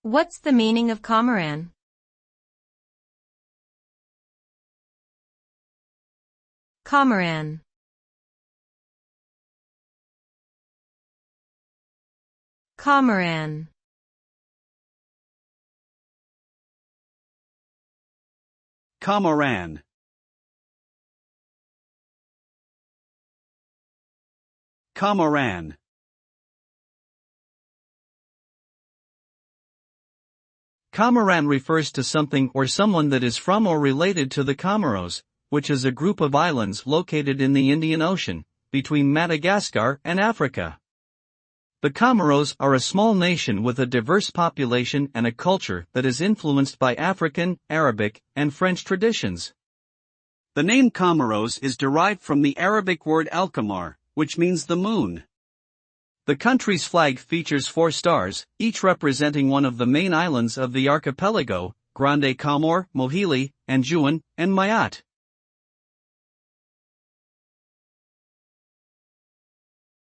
What's the meaning of Comoran? Comoran. Comoran. Comoran. Comoran. Comoran refers to something or someone that is from or related to the Comoros, which is a group of islands located in the Indian Ocean, between Madagascar and Africa. The Comoros are a small nation with a diverse population and a culture that is influenced by African, Arabic, and French traditions. The name Comoros is derived from the Arabic word al-Qamar, which means the moon. The country's flag features 4 stars, each representing one of the main islands of the archipelago: Grande Comore, Mohili, Anjouan, and Mayotte.